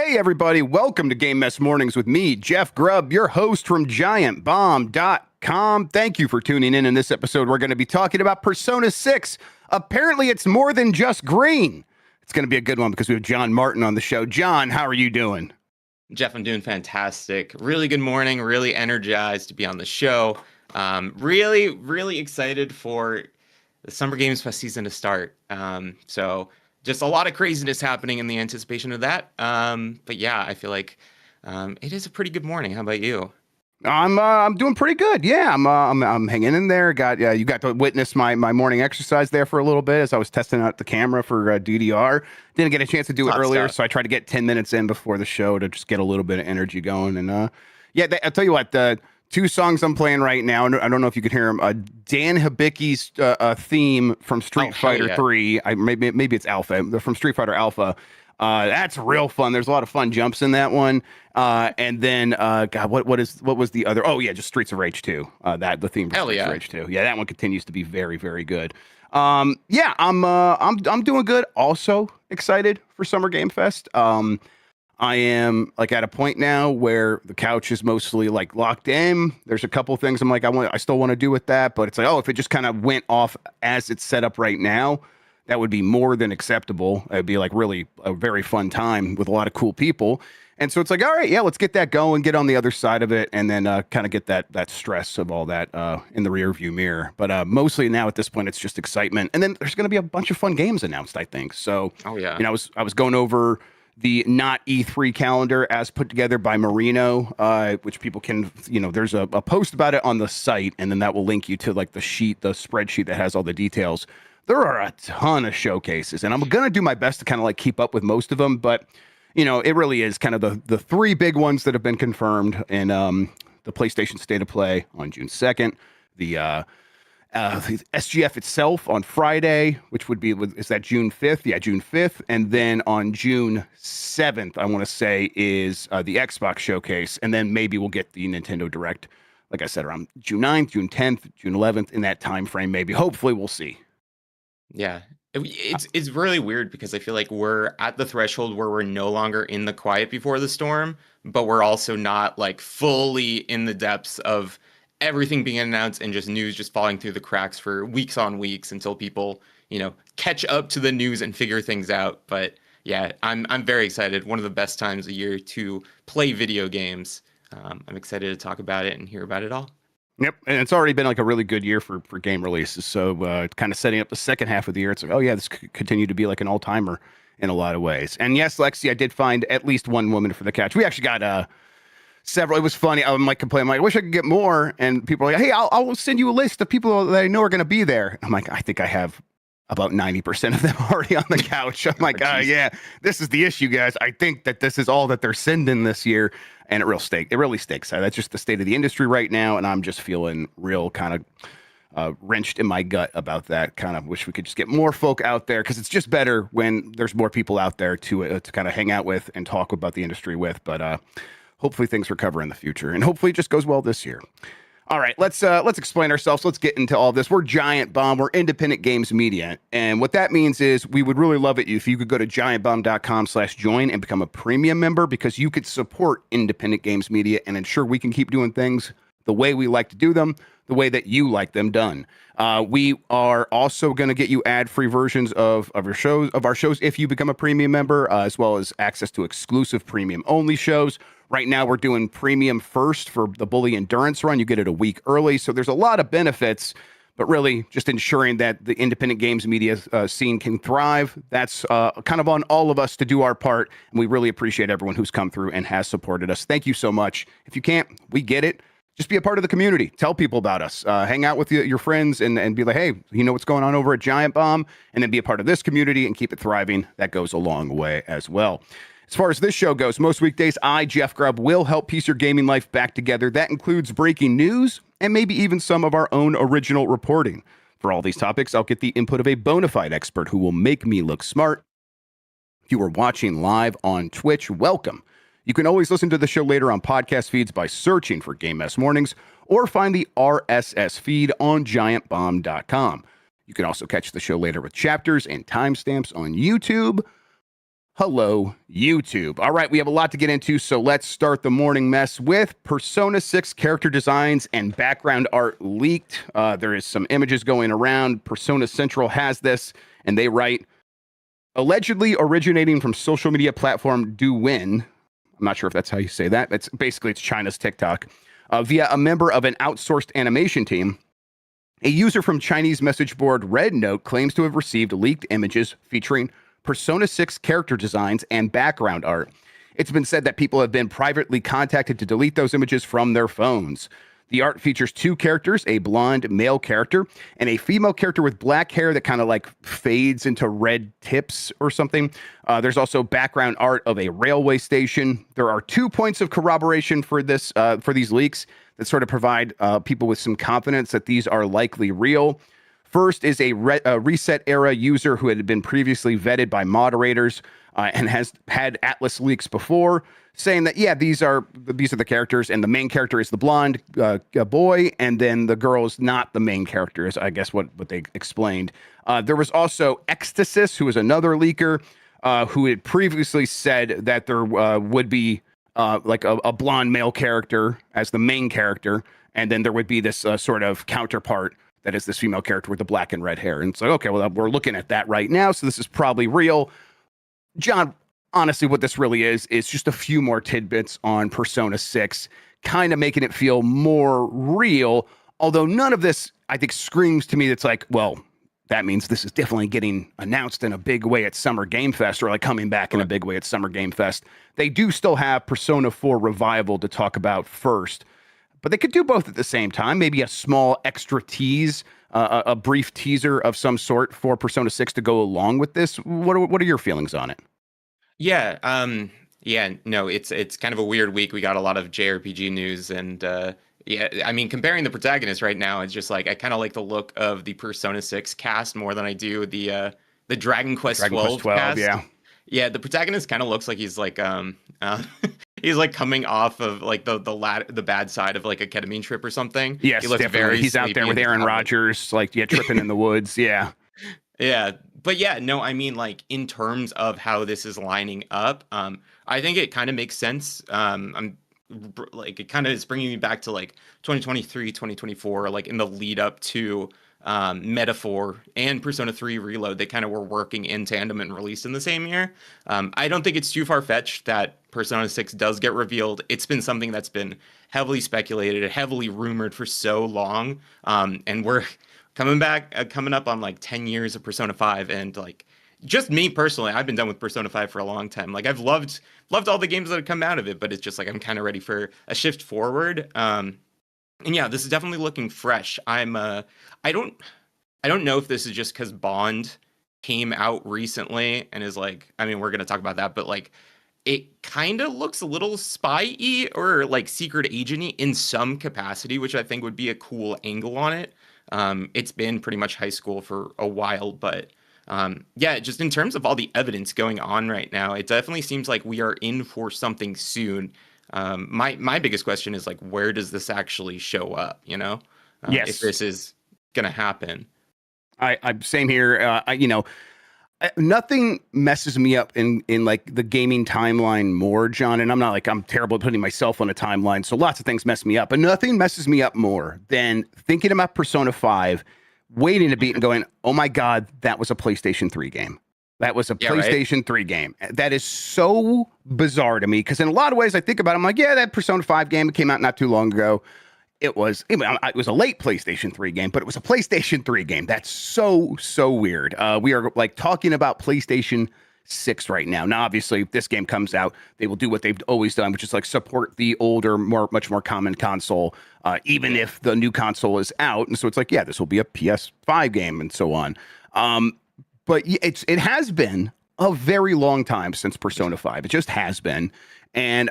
Hey, everybody. Welcome to Game Mess Mornings with me, Jeff Grubb, your host from giantbomb.com. Thank you for tuning in. In this episode, we're going to be talking about Persona 6. Apparently, it's more than just green. It's going to be a good one because we have Jon Martin on the show. Jon, how are you doing? Jeff, I'm doing fantastic. Really good morning. Really energized to be on the show. Really excited for the Summer Games Fest season to start. So just a lot of craziness happening in the anticipation of that. But yeah, I feel like it is a pretty good morning. How about you? I'm doing pretty good. Yeah, I'm hanging in there. You got to witness my morning exercise there for a little bit as I was testing out the camera for DDR. Didn't get a chance to do it earlier, so I tried to get 10 minutes in before the show to just get a little bit of energy going. And I'll tell you what, the two songs I'm playing right now, I don't know if you can hear them. Dan Hibicki's theme from Street Fighter 3. Maybe it's Alpha. They're from Street Fighter Alpha. That's real fun. There's a lot of fun jumps in that one. And then what was the other? Oh yeah, just Streets of Rage 2. The theme for Streets of Rage 2. Yeah, that one continues to be very, very good. I'm doing good. Also excited for Summer Game Fest. I am like at a point now where the couch is mostly like locked in. There's a couple things I'm like I still want to do with that, but it's like, oh, if it just kind of went off as it's set up right now, that would be more than acceptable. It'd be like really a very fun time with a lot of cool people. And so it's like, all right, yeah, let's get that going, get on the other side of it, and then kind of get that stress of all that in the rearview mirror. But mostly now at this point, it's just excitement. And then there's going to be a bunch of fun games announced, I think. So, I was going over the not E3 calendar as put together by Marino, which people can, there's a post about it on the site, and then that will link you to like the spreadsheet that has all the details. There are a ton of showcases, and I'm going to do my best to kind of like keep up with most of them, but it really is kind of the three big ones that have been confirmed in the PlayStation State of Play on June 2nd, the SGF itself on Friday, which would be, is that June 5th? Yeah, June 5th. And then on June 7th, I want to say, is the Xbox showcase. And then maybe we'll get the Nintendo Direct, like I said, around June 9th, June 10th, June 11th, in that time frame, maybe. Hopefully, we'll see. Yeah, it's really weird because I feel like we're at the threshold where we're no longer in the quiet before the storm, but we're also not like fully in the depths of everything being announced and just news just falling through the cracks for weeks on weeks until people, catch up to the news and figure things out. But yeah, I'm very excited. One of the best times of year to play video games. I'm excited to talk about it and hear about it all. Yep, and it's already been like a really good year for game releases. So kind of setting up the second half of the year, it's like, oh yeah, this could continue to be like an all-timer in a lot of ways. And yes, Lexi, I did find at least one woman for the couch. We actually got several. It was funny. I'm like complaining, I wish I could get more. And people are like, hey, I'll send you a list of people that I know are going to be there. I'm like, I think I have about 90% of them already on the couch. I'm like, yeah, this is the issue, guys. I think that this is all that they're sending this year. And it really stinks. That's just the state of the industry right now. And I'm just feeling real kind of wrenched in my gut about that. Kind of wish we could just get more folk out there, because it's just better when there's more people out there to kind of hang out with and talk about the industry with. But hopefully things recover in the future, and hopefully it just goes well this year. All right, let's explain ourselves. Let's get into all this. We're Giant Bomb. We're independent games media. And what that means is we would really love it if you could go to giantbomb.com/join and become a premium member, because you could support independent games media and ensure we can keep doing things the way we like to do them, the way that you like them done. We are also going to get you ad-free versions of our shows if you become a premium member, as well as access to exclusive premium-only shows. Right now, we're doing premium first for the Bully Endurance Run. You get it a week early. So there's a lot of benefits, but really just ensuring that the independent games media scene can thrive. That's kind of on all of us to do our part. And we really appreciate everyone who's come through and has supported us. Thank you so much. If you can't, we get it. Just be a part of the community. Tell people about us. Hang out with your friends and be like, hey, you know what's going on over at Giant Bomb? And then be a part of this community and keep it thriving. That goes a long way as well. As far as this show goes, most weekdays, I, Jeff Grubb, will help piece your gaming life back together. That includes breaking news and maybe even some of our own original reporting. For all these topics, I'll get the input of a bona fide expert who will make me look smart. If you are watching live on Twitch, welcome. You can always listen to the show later on podcast feeds by searching for Game Mess Mornings, or find the RSS feed on giantbomb.com. You can also catch the show later with chapters and timestamps on YouTube. Hello, YouTube. All right, we have a lot to get into, so let's start the morning mess with Persona 6 character designs and background art leaked. There is some images going around. Persona Central has this, and they write, allegedly originating from social media platform Douyin. I'm not sure if that's how you say that. It's China's TikTok. Via a member of an outsourced animation team, a user from Chinese message board Red Note claims to have received leaked images featuring Persona 6 character designs and background art. It's been said that people have been privately contacted to delete those images from their phones. The art features two characters, a blonde male character and a female character with black hair that kind of like fades into red tips or something. There's also background art of a railway station. There are 2 points of corroboration for this, for these leaks that sort of provide people with some confidence that these are likely real. First is a Reset Era user who had been previously vetted by moderators and has had Atlas leaks before, saying that, yeah, these are the characters, and the main character is the blonde boy, and then the girl is not the main character, is I guess what they explained. There was also Ecstasis, who is another leaker, who had previously said that there would be like a blonde male character as the main character, and then there would be this sort of counterpart that is this female character with the black and red hair. And it's like, okay, well, we're looking at that right now, so this is probably real. John, honestly, what this really is just a few more tidbits on Persona 6, kind of making it feel more real, although none of this, I think, screams to me that's like, well, that means this is definitely getting announced in a big way at Summer Game Fest, or like coming back in a big way at Summer Game Fest. They do still have Persona 4 Revival to talk about first, but they could do both at the same time. Maybe a small extra tease, a brief teaser of some sort for Persona 6 to go along with this. What are your feelings on it? Yeah, no, it's kind of a weird week. We got a lot of JRPG news, and yeah, I mean, comparing the protagonists right now, it's just like I kind of like the look of the Persona 6 cast more than I do the Dragon Quest 12 cast. Yeah. Yeah, the protagonist kind of looks like he's like he's like coming off of like the bad side of like a ketamine trip or something. Yes, he looks definitely. He's out there with Aaron Rodgers, like tripping in the woods. Yeah. Yeah, but yeah, no, I mean, like in terms of how this is lining up, I think it kind of makes sense. Like it kind of is bringing me back to like 2023, 2024, like in the lead up to Metaphor and Persona 3 Reload. They kind of were working in tandem and released in the same year. I don't think it's too far-fetched that Persona 6 does get revealed. It's been something that's been heavily speculated, heavily rumored for so long, and we're coming up on like 10 years of Persona 5, and like just me personally, I've been done with Persona 5 for a long time. Like I've loved all the games that have come out of it, but it's just like I'm kind of ready for a shift forward. And yeah, this is definitely looking fresh. I don't know if this is just because Bond came out recently and is like, I mean, we're gonna talk about that, but like it kind of looks a little spy-y or like secret agent-y in some capacity, which I think would be a cool angle on it. It's been pretty much high school for a while, but yeah, just in terms of all the evidence going on right now, it definitely seems like we are in for something soon. My biggest question is like, where does this actually show up? Yes. If this is gonna happen. I'm same here. Nothing messes me up in like the gaming timeline more, John. And I'm terrible at putting myself on a timeline, so lots of things mess me up. But nothing messes me up more than thinking about Persona 5, waiting to beat and going, oh my God, that was a PlayStation 3 game. That was a PlayStation 3 game. That is so bizarre to me, because in a lot of ways I think about it, I'm like, yeah, that Persona 5 game came out not too long ago. It was a late PlayStation 3 game, but it was a PlayStation 3 game. That's so weird. We are like talking about PlayStation 6 right now. Now, obviously, if this game comes out, they will do what they've always done, which is like support the older, much more common console, even if the new console is out. And so it's like, yeah, this will be a PS5 game and so on. But it has been a very long time since Persona 5. It just has been. And,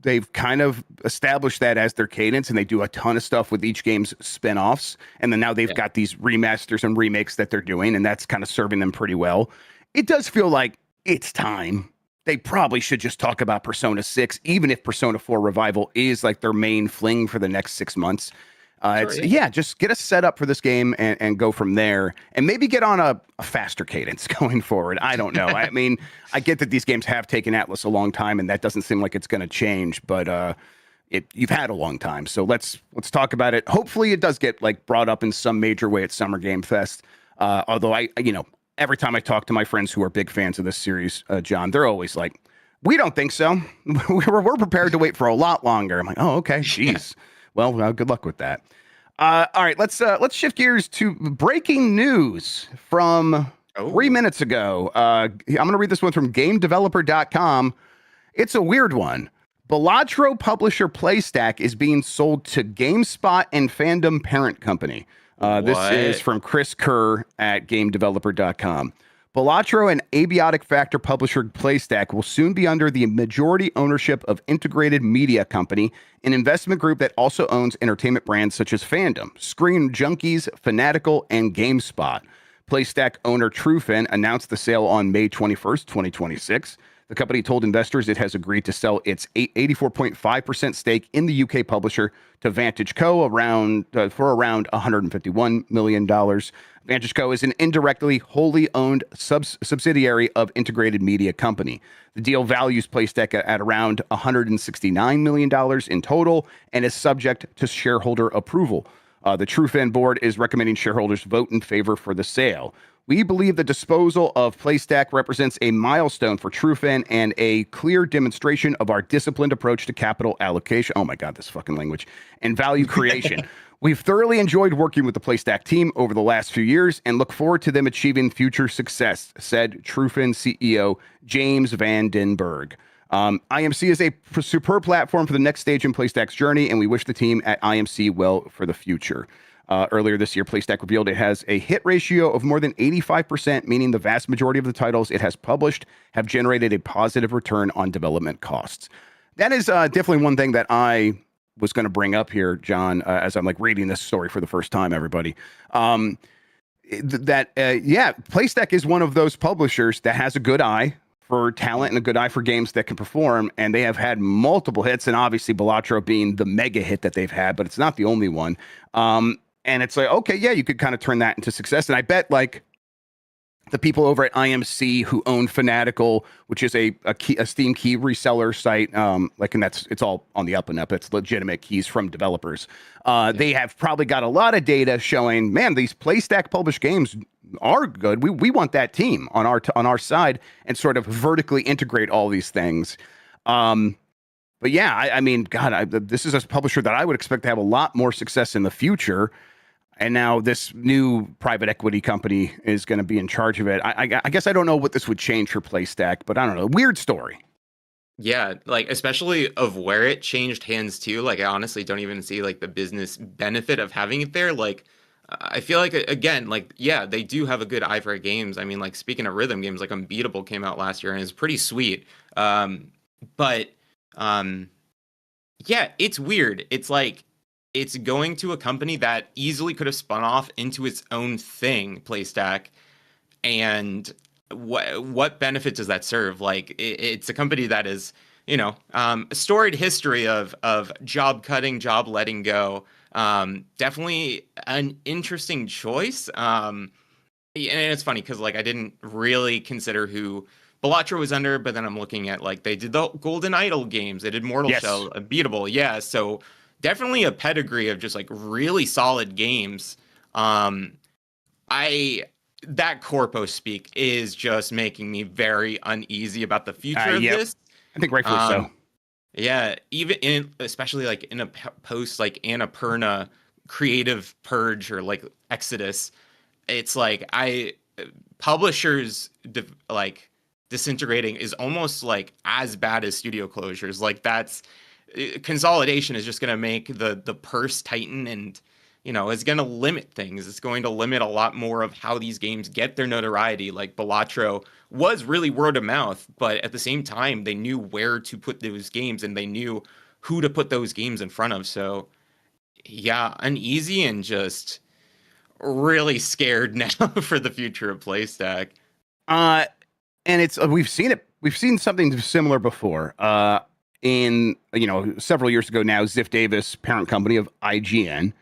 they've kind of established that as their cadence, and they do a ton of stuff with each game's spinoffs. And then now they've got these remasters and remakes that they're doing, and that's kind of serving them pretty well. It does feel like it's time. They probably should just talk about Persona 6, even if Persona 4 Revival is like their main fling for the next 6 months. Sure, yeah. Yeah, just get us set up for this game and go from there, and maybe get on a faster cadence going forward. I don't know. I mean, I get that these games have taken Atlas a long time, and that doesn't seem like it's going to change, but you've had a long time. So let's talk about it. Hopefully, it does get like brought up in some major way at Summer Game Fest. Although every time I talk to my friends who are big fans of this series, John, they're always like, "We don't think so. we're prepared to wait for a lot longer." I'm like, "Oh, okay, jeez." Well, good luck with that. All right, let's shift gears to breaking news from 3 minutes ago. I'm going to read this one from GameDeveloper.com. It's a weird one. Balatro publisher Playstack is being sold to GameSpot and Fandom parent company. This is from Chris Kerr at GameDeveloper.com. Balatro and Abiotic Factor publisher Playstack will soon be under the majority ownership of Integrated Media Company, an investment group that also owns entertainment brands such as Fandom, Screen Junkies, Fanatical, and GameSpot. Playstack owner TrueFan announced the sale on May 21st, 2026. The company told investors it has agreed to sell its 84.5% stake in the UK publisher to Vantage Co. for around $151 million. Vantage Co. is an indirectly wholly owned subsidiary of Integrated Media Company. The deal values Playstack at around $169 million in total and is subject to shareholder approval. The TrueFan board is recommending shareholders vote in favor for the sale. We believe the disposal of Playstack represents a milestone for TrueFan and a clear demonstration of our disciplined approach to capital allocation. Oh my God, this fucking language. And value creation. We've thoroughly enjoyed working with the Playstack team over the last few years and look forward to them achieving future success, said TrueFan CEO James Van Den Berg. IMC is a superb platform for the next stage in Playstack's journey, and we wish the team at IMC well for the future. Earlier this year, Playstack revealed it has a hit ratio of more than 85%, meaning the vast majority of the titles it has published have generated a positive return on development costs. That is definitely one thing that I was going to bring up here, John, as I'm like reading this story for the first time, everybody. Playstack is one of those publishers that has a good eye for talent and a good eye for games that can perform, and they have had multiple hits, and obviously Balatro being the mega hit that they've had, but it's not the only one. And it's like, okay, yeah, you could kind of turn that into success. And I bet like the people over at IMC who own Fanatical, which is a Steam key reseller site, and it's all on the up and up. It's legitimate keys from developers. They have probably got a lot of data showing, man, these Playstack published games are good. We want that team on our side and sort of vertically integrate all these things. But yeah, I mean, God, this is a publisher that I would expect to have a lot more success in the future. And now this new private equity company is going to be in charge of it. I guess I don't know what this would change for Playstack, but I don't know. Weird story. Yeah, like especially of where it changed hands too. Like I honestly don't even see like the business benefit of having it there. Like I feel like again, like yeah, they do have a good eye for games. I mean, like speaking of rhythm games, like Unbeatable came out last year and it's pretty sweet. But yeah, it's weird. It's like it's going to a company that easily could have spun off into its own thing, Playstack. And what benefit does that serve? Like it's a company that is, a storied history of job cutting, job letting go. Definitely an interesting choice. And it's funny because like I didn't really consider who Balatro was under, but then I'm looking at like they did the Golden Idol games, they did Mortal Shell, Unbeatable, yeah. So definitely a pedigree of just like really solid games. That corpo speak is just making me very uneasy about the future of this. I think rightfully so. Yeah, especially like in a post like Annapurna creative purge or like Exodus, it's like publishers like disintegrating is almost like as bad as studio closures. Like that's consolidation is just going to make the purse tighten, and it's going to limit things. It's going to limit a lot more of how these games get their notoriety. Like Balatro was really word of mouth, but at the same time they knew where to put those games and they knew who to put those games in front of. So yeah, uneasy and just really scared now for the future of Playstack. And it's we've seen something similar before. In several years ago now, Ziff Davis, parent company of IGN,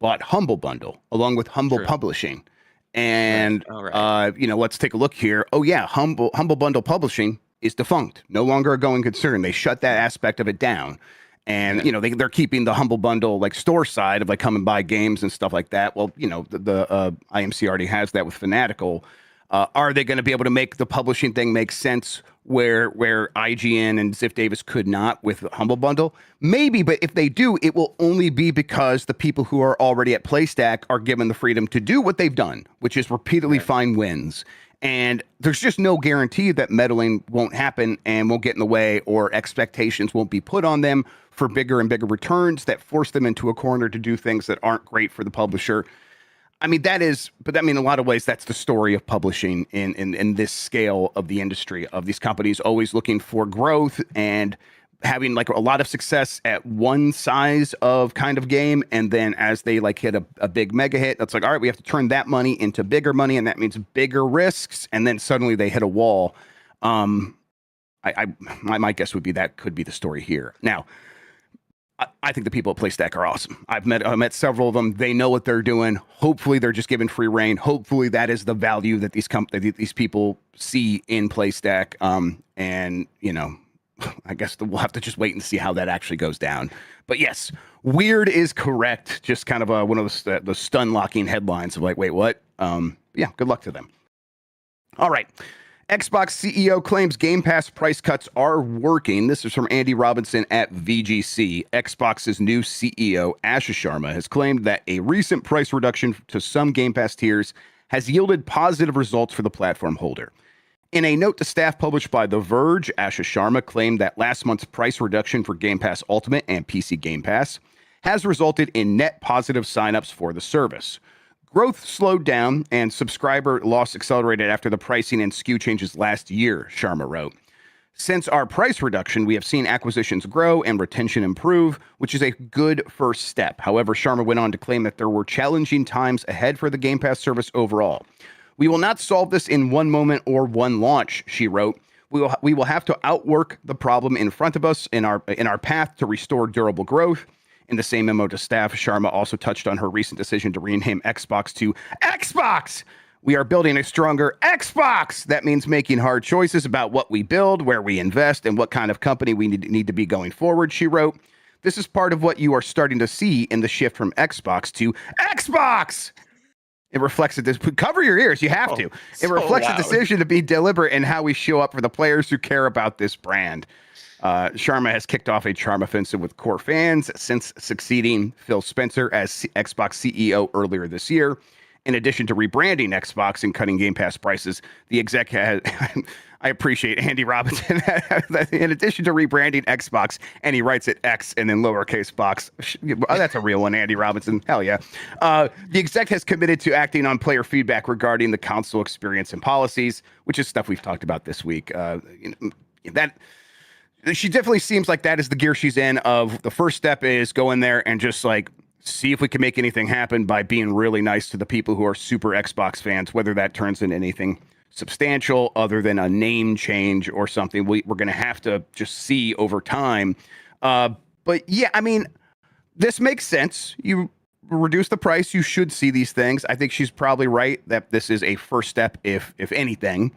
bought Humble Bundle along with Humble True. Publishing. Right. And All right. let's take a look here. Oh yeah, Humble Bundle Publishing is defunct, no longer a going concern. They shut that aspect of it down. And Yeah. they're keeping the Humble Bundle like store side of like come and buy games and stuff like that. Well, the IMC already has that with Fanatical. Are they going to be able to make the publishing thing make sense where IGN and Ziff Davis could not with Humble Bundle? Maybe, but if they do, it will only be because the people who are already at Playstack are given the freedom to do what they've done, which is repeatedly Right. find wins. And there's just no guarantee that meddling won't happen and won't get in the way, or expectations won't be put on them for bigger and bigger returns that force them into a corner to do things that aren't great for the publisher. I mean, in a lot of ways, that's the story of publishing in this scale of the industry, of these companies always looking for growth and having like a lot of success at one size of kind of game. And then as they like hit a big mega hit, that's like, all right, we have to turn that money into bigger money. And that means bigger risks. And then suddenly they hit a wall. My guess would be that could be the story here. Now, I think the people at Playstack are awesome. I've met several of them. They know what they're doing. Hopefully, they're just given free reign. Hopefully, that is the value that these people see in Playstack. And I guess we'll have to just wait and see how that actually goes down. But yes, weird is correct. Just kind of one of the stun locking headlines of like, wait, what? Yeah, good luck to them. All right. Xbox CEO claims Game Pass price cuts are working. This is from Andy Robinson at VGC. Xbox's new CEO, Ashish Sharma, has claimed that a recent price reduction to some Game Pass tiers has yielded positive results for the platform holder. In a note to staff published by The Verge, Ashish Sharma claimed that last month's price reduction for Game Pass Ultimate and PC Game Pass has resulted in net positive signups for the service. Growth slowed down and subscriber loss accelerated after the pricing and SKU changes last year, Sharma wrote. Since our price reduction, we have seen acquisitions grow and retention improve, which is a good first step. However, Sharma went on to claim that there were challenging times ahead for the Game Pass service overall. We will not solve this in one moment or one launch, she wrote. We will have to outwork the problem in front of us in our path to restore durable growth. In the same memo to staff, Sharma also touched on her recent decision to rename Xbox to Xbox. We are building a stronger Xbox. That means making hard choices about what we build, where we invest, and what kind of company we need to be going forward, she wrote. This is part of what you are starting to see in the shift from Xbox to Xbox. It reflects this. Cover your ears. You have to. It reflects a decision to be deliberate in how we show up for the players who care about this brand. Sharma has kicked off a charm offensive with core fans since succeeding Phil Spencer as Xbox CEO earlier this year. In addition to rebranding Xbox and cutting Game Pass prices, the exec had, I appreciate Andy Robinson, in addition to rebranding Xbox, and he writes it X and then lowercase box. Oh, that's a real one, Andy Robinson. Hell yeah. The exec has committed to acting on player feedback regarding the console experience and policies, which is stuff we've talked about this week. She definitely seems like that is the gear she's in. Of the first step is go in there and just like see if we can make anything happen by being really nice to the people who are super Xbox fans, whether that turns into anything substantial other than a name change or something. We're going to have to just see over time. But yeah, I mean, this makes sense. You reduce the price, you should see these things. I think she's probably right that this is a first step, if anything.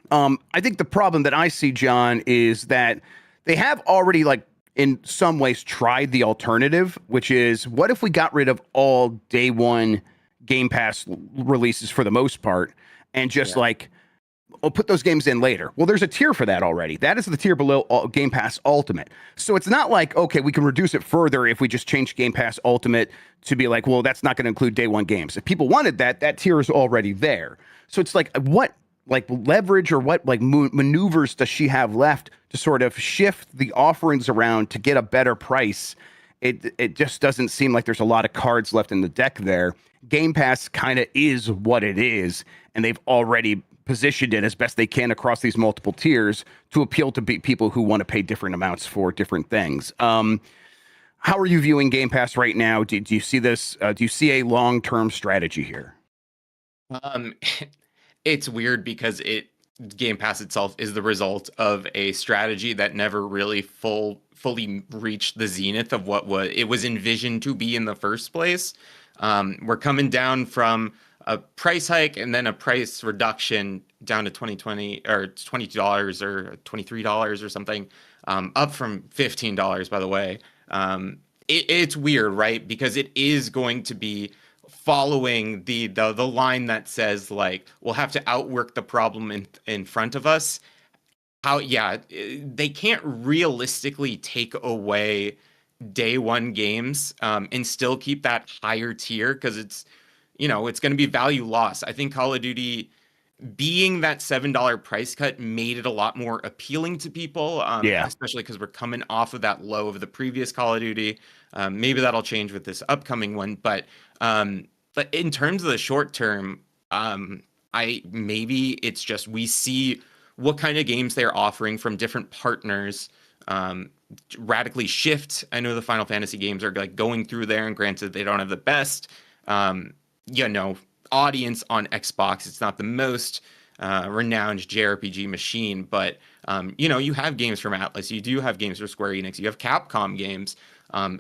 I think the problem that I see, John, is that they have already, like, in some ways tried the alternative, which is, what if we got rid of all day one Game Pass releases for the most part and just put those games in later? Well, there's a tier for that already. That is the tier below Game Pass Ultimate. So it's not like, okay, we can reduce it further if we just change Game Pass Ultimate to be like, well, that's not going to include day one games. If people wanted that tier is already there. So it's like, what leverage or what maneuvers does she have left to sort of shift the offerings around to get a better price? It just doesn't seem like there's a lot of cards left in the deck there. Game Pass kind of is what it is, and they've already positioned it as best they can across these multiple tiers to appeal to people who want to pay different amounts for different things. How are you viewing Game Pass right now? Do you see this? Do you see a long-term strategy here? It's weird because Game Pass itself is the result of a strategy that never really fully reached the zenith of what it was envisioned to be in the first place. We're coming down from a price hike and then a price reduction down to 2020 or $22 or $23 or something, up from $15, by the way. It's weird, right? Because it is going to be following the line that says like we'll have to outwork the problem in front of us. How, yeah, they can't realistically take away day one games and still keep that higher tier because it's going to be value loss. I think Call of Duty being that $7 price cut made it a lot more appealing to people, especially because we're coming off of that low of the previous Call of Duty. Maybe that'll change with this upcoming one, but in terms of the short term, maybe it's just we see what kind of games they're offering from different partners radically shift. I know the Final Fantasy games are like going through there, and granted they don't have the best audience on Xbox. It's not the most renowned JRPG machine, but you have games from Atlas, you do have games from Square Enix, you have Capcom games.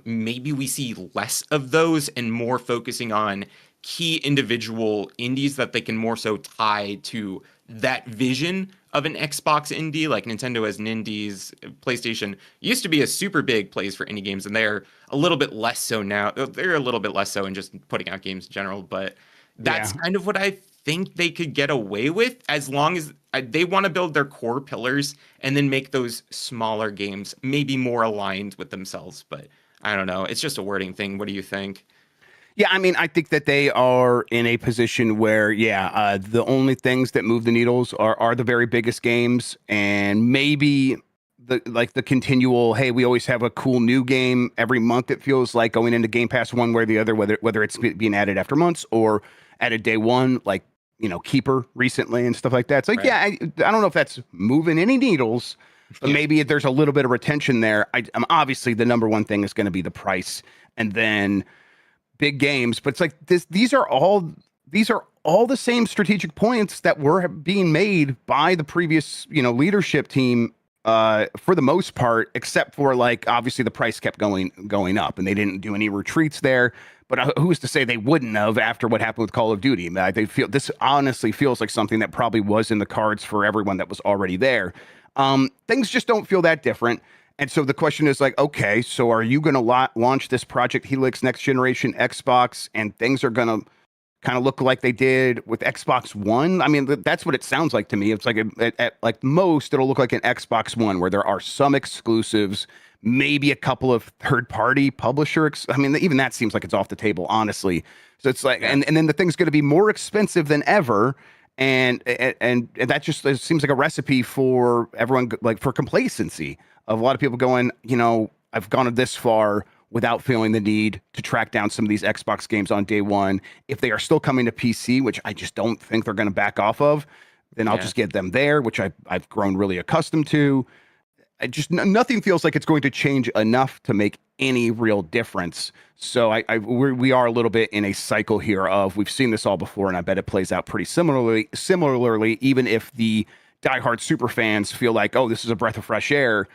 Maybe we see less of those and more focusing on key individual indies that they can more so tie to that vision of an Xbox indie. Like Nintendo has an indies, PlayStation used to be a super big place for indie games, and they're a little bit less so now. They're a little bit less so in just putting out games in general, but that's kind of what I think they could get away with, as long as they want to build their core pillars and then make those smaller games maybe more aligned with themselves. But I don't know. It's just a wording thing. What do you think? Yeah, I mean, I think that they are in a position where, the only things that move the needles are the very biggest games, and maybe the continual, hey, we always have a cool new game every month. It feels like going into Game Pass one way or the other, whether it's being added after months or added day one, like Keeper recently and stuff like that. It's like, right. I don't know if that's moving any needles, but maybe there's a little bit of retention there. I'm obviously the number one thing is going to be the price, and then big games, but it's like these are all the same strategic points that were being made by the previous leadership team for the most part, except for like obviously the price kept going up, and they didn't do any retreats there. But who's to say they wouldn't have after what happened with Call of Duty? This honestly feels like something that probably was in the cards for everyone that was already there. Things just don't feel that different. And so the question is like, okay, so are you going to launch this Project Helix next generation Xbox, and things are going to kind of look like they did with Xbox One? I mean, that's what it sounds like to me. It's like at like most, it'll look like an Xbox One where there are some exclusives, maybe a couple of third-party publisher. I mean, even that seems like it's off the table, honestly. So it's like, and then the thing's going to be more expensive than ever. And that just seems like a recipe for everyone, like for complacency of a lot of people going, I've gone this far without feeling the need to track down some of these Xbox games on day one. If they are still coming to PC, which I just don't think they're going to back off of, then I'll just get them there, which I've grown really accustomed to. Nothing feels like it's going to change enough to make any real difference. So we are a little bit in a cycle here of, we've seen this all before, and I bet it plays out pretty similarly, even if the diehard super fans feel like, oh, this is a breath of fresh air.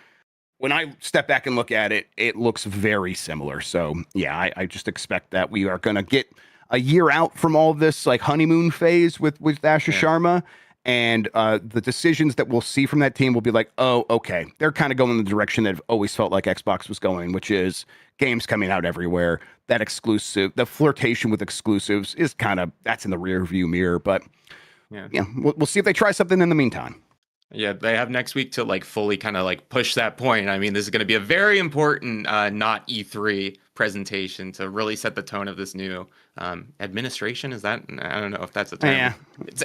When I step back and look at it, it looks very similar. So yeah, I just expect that we are going to get a year out from all this like honeymoon phase with Asha Sharma. And the decisions that we'll see from that team will be like, oh, okay, they're kind of going in the direction that I've always felt like Xbox was going, which is games coming out everywhere. That the flirtation with exclusives is that's in the rear view mirror. But we'll see if they try something in the meantime. Yeah, they have next week to like fully kind of like push that point. I mean, this is going to be a very important not E3 presentation to really set the tone of this new administration. Is that, I don't know if that's a term. Yeah.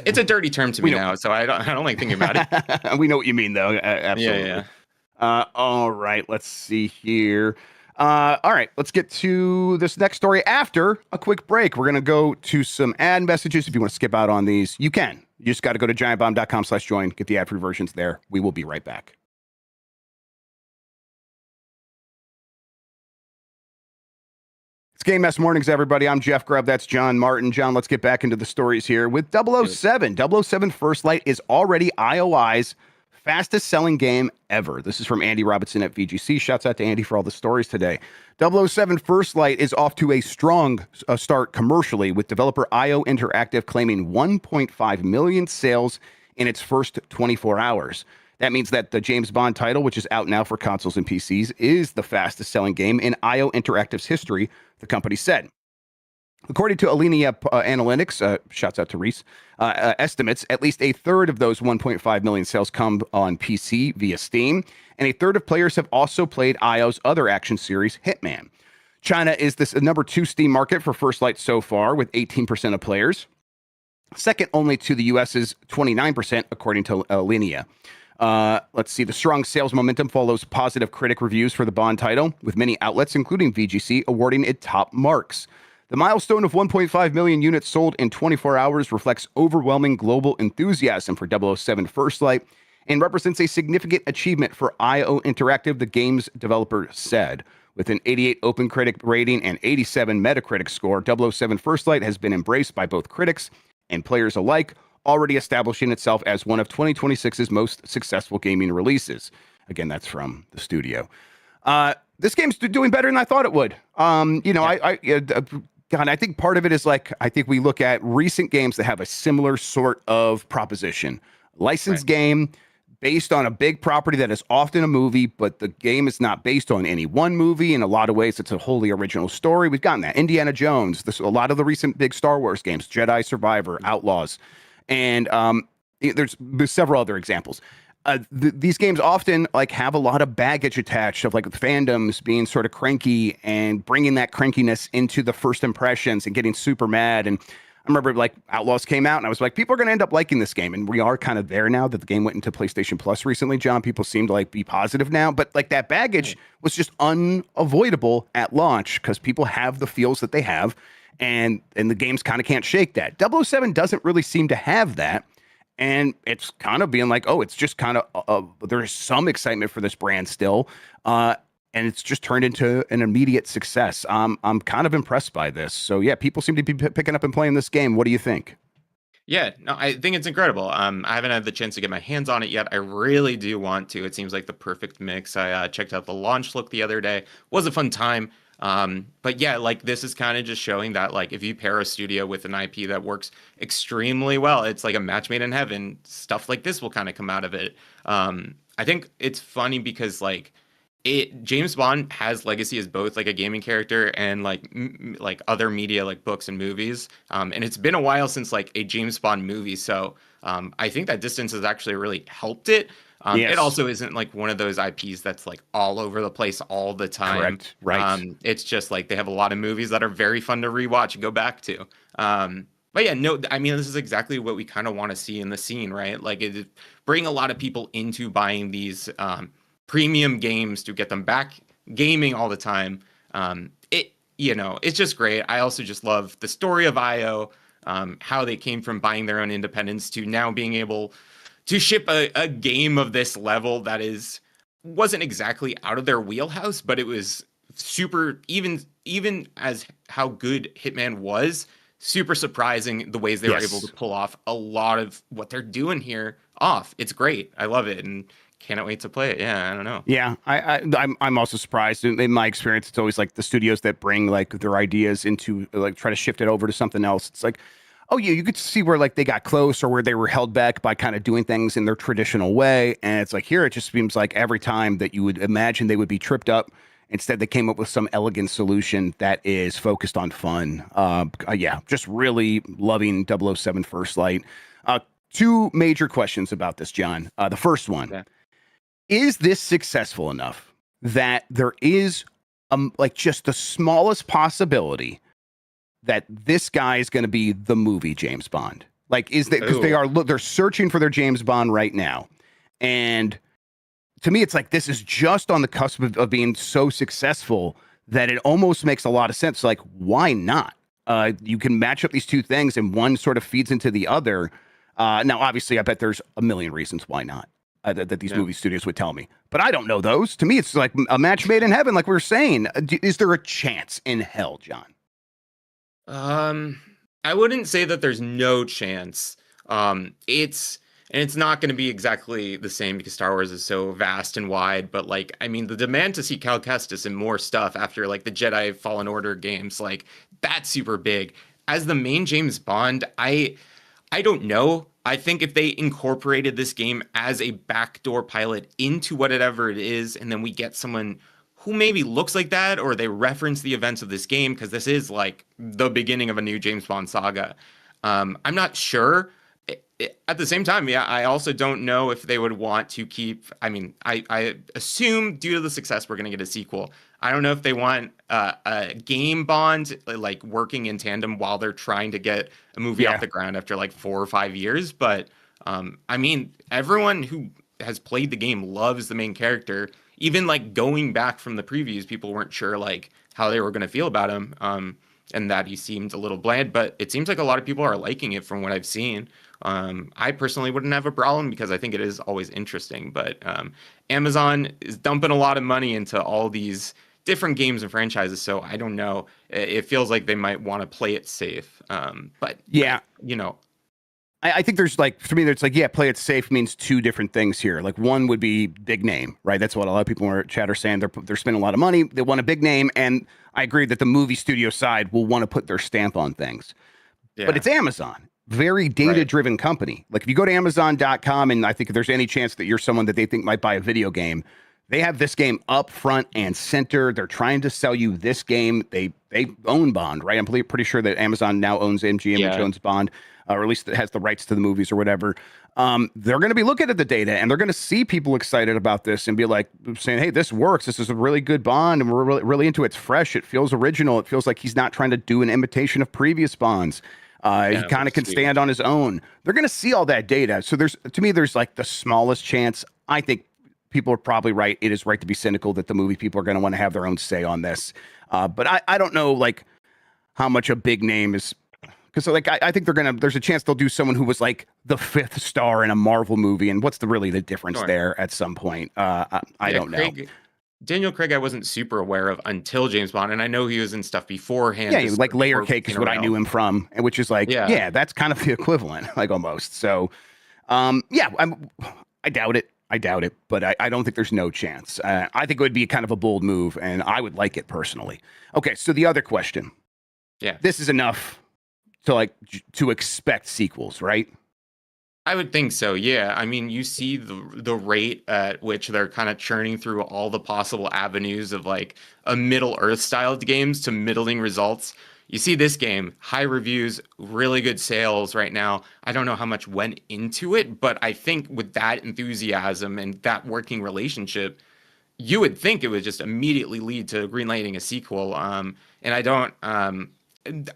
It's a dirty term to me now, so I don't like thinking about it. We know what you mean though. Absolutely. Yeah. All right, let's see here. All right, let's get to this next story after a quick break. We're going to go to some ad messages. If you want to skip out on these, you can. You just got to go to giantbomb.com/join, get the ad-free versions there. We will be right back. It's Game Mess Mornings, everybody. I'm Jeff Grubb. That's Jon Martin. Jon, let's get back into the stories here with 007. 007 First Light is already IOI's fastest selling game ever. This is from Andy Robinson at VGC. Shouts out to Andy for all the stories today. 007 First Light is off to a strong start commercially, with developer IO Interactive claiming 1.5 million sales in its first 24 hours. That means that the James Bond title, which is out now for consoles and PCs, is the fastest selling game in IO Interactive's history, the company said. According to Alinea Analytics, shouts out to Reese, estimates, at least a third of those 1.5 million sales come on PC via Steam, and a third of players have also played IO's other action series, Hitman. China is the number 2 Steam market for First Light so far, with 18% of players. Second only to the US's 29%, according to Alinea. Let's see. The strong sales momentum follows positive critic reviews for the Bond title, with many outlets, including VGC, awarding it top marks. The milestone of 1.5 million units sold in 24 hours reflects overwhelming global enthusiasm for 007 First Light and represents a significant achievement for IO Interactive, the game's developer said. With an 88 OpenCritic rating and 87 Metacritic score, 007 First Light has been embraced by both critics and players alike, already establishing itself as one of 2026's most successful gaming releases. Again, that's from the studio. This game's doing better than I thought it would. God, I think part of it is like, I think we look at recent games that have a similar sort of proposition. Licensed game based on a big property that is often a movie, but the game is not based on any one movie. In a lot of ways, it's a wholly original story. We've gotten that. Indiana Jones, a lot of the recent big Star Wars games, Jedi Survivor, Outlaws, and there's several other examples. These games often like have a lot of baggage attached of like fandoms being sort of cranky and bringing that crankiness into the first impressions and getting super mad. And I remember like Outlaws came out and I was like, people are going to end up liking this game. And we are kind of there now that the game went into PlayStation Plus recently, John. People seem to like be positive now, but like that baggage was just unavoidable at launch because people have the feels that they have, and the games kind of can't shake that. 007 doesn't really seem to have that. And it's kind of being like, oh, it's just kind of, there's some excitement for this brand still. And it's just turned into an immediate success. I'm kind of impressed by this. So yeah, people seem to be picking up and playing this game. What do you think? Yeah, no, I think it's incredible. I haven't had the chance to get my hands on it yet. I really do want to. It seems like the perfect mix. I checked out the launch look the other day. Was a fun time. But yeah, like this is kind of just showing that like if you pair a studio with an IP that works extremely well, it's like a match made in heaven. Stuff like this will kind of come out of it. I think it's funny because like James Bond has legacy as both like a gaming character and like other media like books and movies. And it's been a while since like a James Bond movie, so I think that distance has actually really helped it. Yes. It also isn't like one of those IPs that's like all over the place all the time. Correct. Right. It's just like they have a lot of movies that are very fun to rewatch and go back to. But yeah, no, I mean, this is exactly what we kind of want to see in the scene, right? Like it bring a lot of people into buying these premium games to get them back gaming all the time. It's just great. I also just love the story of IO, how they came from buying their own independence to now being able to ship a game of this level that wasn't exactly out of their wheelhouse, but it was super, even as how good Hitman was, super surprising the ways they were able to pull off a lot of what they're doing here off. It's great. I love it. And cannot wait to play it. Yeah, I don't know. Yeah, I'm also surprised. In my experience, it's always like the studios that bring like their ideas into like try to shift it over to something else. It's like, oh yeah, you could see where like they got close or where they were held back by kind of doing things in their traditional way. And it's like here, it just seems like every time that you would imagine they would be tripped up, instead they came up with some elegant solution that is focused on fun. Yeah, just really loving 007 First Light. Two major questions about this, John. The first one. Yeah. Is this successful enough that there is like just the smallest possibility that this guy is going to be the movie James Bond? Like, is that because they're searching for their James Bond right now, and to me, it's like this is just on the cusp of being so successful that it almost makes a lot of sense. Like, why not? You can match up these two things, and one sort of feeds into the other. Now, obviously, I bet there's a million reasons why not. That these movie studios would tell me, but I don't know those. To me, it's like a match made in heaven, like we were saying. Is there a chance in hell, John? I wouldn't say that there's no chance. It's And it's not going to be exactly the same because Star Wars is so vast and wide. But like, I mean, the demand to see Cal Kestis and more stuff after like the Jedi Fallen Order games, like that's super big. As the main James Bond, I don't know. I think if they incorporated this game as a backdoor pilot into whatever it is, and then we get someone who maybe looks like that, or they reference the events of this game, because this is like the beginning of a new James Bond saga. I'm not sure. At the same time, yeah, I also don't know if they would want to keep. I mean, I assume due to the success, we're going to get a sequel. I don't know if they want a game Bond like working in tandem while they're trying to get a movie off Yeah. the ground after like 4 or 5 years. But I mean, everyone who has played the game loves the main character. Even like going back from the previews, people weren't sure like how they were going to feel about him, and that he seemed a little bland. But it seems like a lot of people are liking it from what I've seen. I personally wouldn't have a problem because I think it is always interesting. But Amazon is dumping a lot of money into all these different games and franchises, so I don't know. It feels like they might want to play it safe. But Yeah. you know, I think there's like, for me, there's like, yeah, play it safe means two different things here. Like one would be big name, right? That's what a lot of people in our chat are saying. They're spending a lot of money. They want a big name. And I agree that the movie studio side will want to put their stamp on things. But yeah, it's Amazon, very right, data-driven company. Like if you go to Amazon.com, and I think if there's any chance that you're someone that they think might buy a video game, they have this game up front and center. They're trying to sell you this game. They own Bond, right? I'm pretty sure that Amazon now owns MGM and yeah, Jones Bond, or at least it has the rights to the movies or whatever. They're going to be looking at the data, and they're going to see people excited about this and be like saying, "Hey, this works. This is a really good Bond, and we're really, really into it. It's fresh. It feels original. It feels like he's not trying to do an imitation of previous Bonds." He yeah, kind which of is can huge. stand on his own. They're going to see all that data. So to me, there's like the smallest chance. I think people are probably right. It is right to be cynical that the movie people are going to want to have their own say on this. But I don't know like how much a big name is, because like I think there's a chance they'll do someone who was like the fifth star in a Marvel movie, and what's the difference Sure. there at some point? I Yeah, don't know. Daniel Craig, I wasn't super aware of until James Bond, and I know he was in stuff beforehand, Yeah, just like Layer before Cake is being what I knew around. him from, and which is like, Yeah, yeah, that's kind of the equivalent, like almost. So, yeah, I doubt it. I doubt it, but I don't think there's no chance. I think it would be kind of a bold move, and I would like it personally. Okay, so the other question. yeah. This is enough to like to expect sequels, right? I would think so. Yeah. I mean, you see the rate at which they're kind of churning through all the possible avenues of like a Middle Earth styled games to middling results. You see this game, high reviews, really good sales right now. I don't know how much went into it, but I think with that enthusiasm and that working relationship, you would think it would just immediately lead to greenlighting a sequel. And I don't.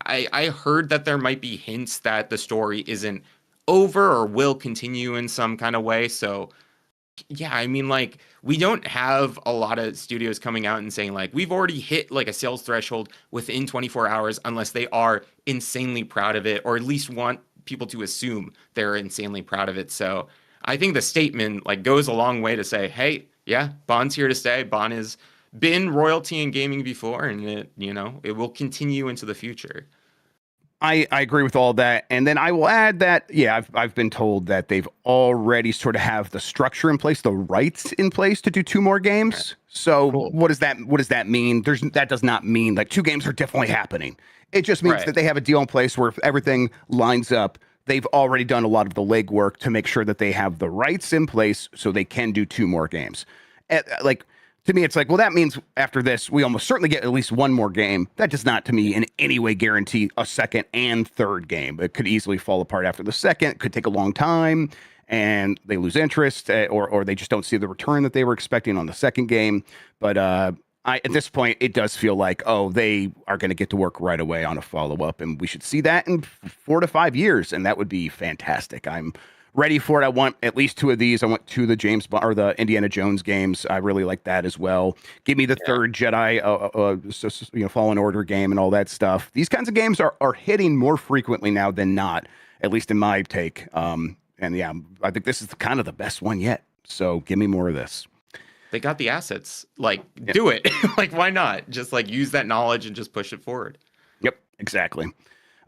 I heard that there might be hints that the story isn't over or will continue in some kind of way. So yeah, I mean, like we don't have a lot of studios coming out and saying like we've already hit like a sales threshold within 24 hours, unless they are insanely proud of it, or at least want people to assume they're insanely proud of it. So I think the statement like goes a long way to say, hey, yeah, Bond's here to stay. Bond has been royalty in gaming before, and it will continue into the future. I agree with all that. And then I will add that, yeah, I've been told that they've already sort of have the structure in place, the rights in place to do two more All right, games. So cool. what does that mean? That does not mean like two games are definitely happening. It just means Right. that they have a deal in place where if everything lines up, they've already done a lot of the legwork to make sure that they have the rights in place so they can do two more games. Like to me, it's like, well, that means after this, we almost certainly get at least one more game. That does not, to me, in any way guarantee a second and third game. It could easily fall apart after the second. It could take a long time, and they lose interest, or they just don't see the return that they were expecting on the second game. But at this point, it does feel like, oh, they are going to get to work right away on a follow up, and we should see that in 4 to 5 years, and that would be fantastic. I'm ready for it. I want at least two of these. I want two of the James Bond or the Indiana Jones games. I really like that as well. Give me the Yeah. third Jedi, Fallen Order game and all that stuff. These kinds of games are hitting more frequently now than not, at least in my take. And yeah, I think this is kind of the best one yet. So give me more of this. They got the assets. Like, Yep. do it. Like, why not? Just like use that knowledge and just push it forward. Yep. Exactly.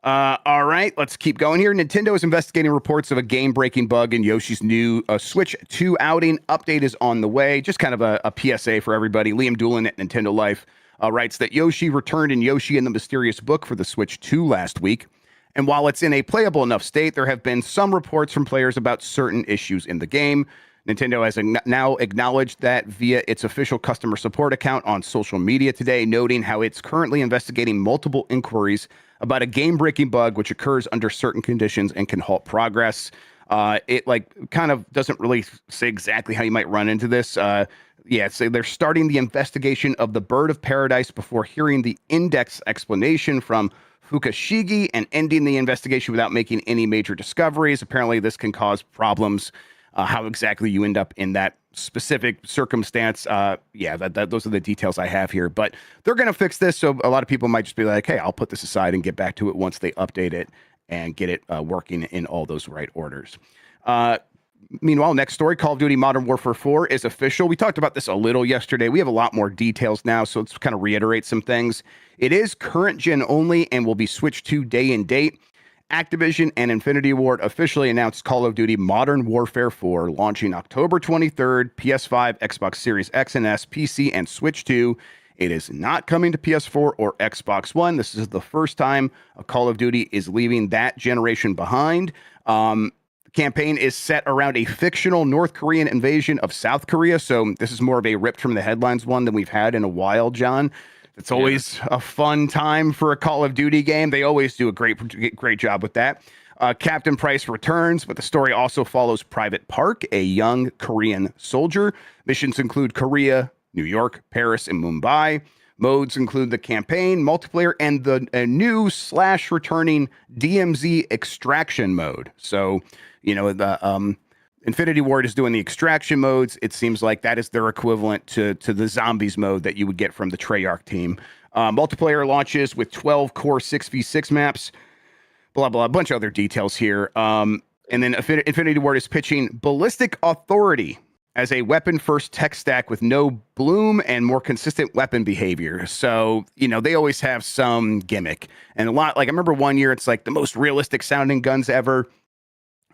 All right, let's keep going here. Nintendo is investigating reports of a game-breaking bug in Yoshi's new Switch 2 outing. Update is on the way. Just kind of a PSA for everybody. Liam Doolin at Nintendo Life writes that Yoshi returned in Yoshi and the Mysterious Book for the Switch 2 last week. And while it's in a playable enough state, there have been some reports from players about certain issues in the game. Nintendo has now acknowledged that via its official customer support account on social media today, noting how it's currently investigating multiple inquiries about a game-breaking bug which occurs under certain conditions and can halt progress. It kind of doesn't really say exactly how you might run into this. So they're starting the investigation of the Bird of Paradise before hearing the index explanation from Fukushigi and ending the investigation without making any major discoveries. Apparently, this can cause problems. How exactly you end up in that specific circumstance. Those are the details I have here. But they're going to fix this, so a lot of people might just be like, hey, I'll put this aside and get back to it once they update it and get it working in all those right orders. Meanwhile, next story, Call of Duty Modern Warfare 4 is official. We talked about this a little yesterday. We have a lot more details now, so let's kind of reiterate some things. It is current gen only and will be switched to day and date. Activision and Infinity Ward officially announced Call of Duty Modern Warfare 4 launching October 23rd, PS5, Xbox Series X and S, PC, and Switch 2. It is not coming to PS4 or Xbox One. This is the first time a Call of Duty is leaving that generation behind. The campaign is set around a fictional North Korean invasion of South Korea, so this is more of a ripped from the headlines one than we've had in a while, John. It's always a fun time for a Call of Duty game. They always do a great job with that. Captain Price returns, but the story also follows Private Park, a young Korean soldier. Missions include Korea, New York, Paris, and Mumbai. Modes include the campaign, multiplayer, and the new / returning DMZ extraction mode. So, the Infinity Ward is doing the extraction modes. It seems like that is their equivalent to the zombies mode that you would get from the Treyarch team. Multiplayer launches with 12 core 6v6 maps, blah, blah, a bunch of other details here. And then Infinity Ward is pitching Ballistic Authority as a weapon-first tech stack with no bloom and more consistent weapon behavior. So, they always have some gimmick. And I remember one year, it's like the most realistic sounding guns ever.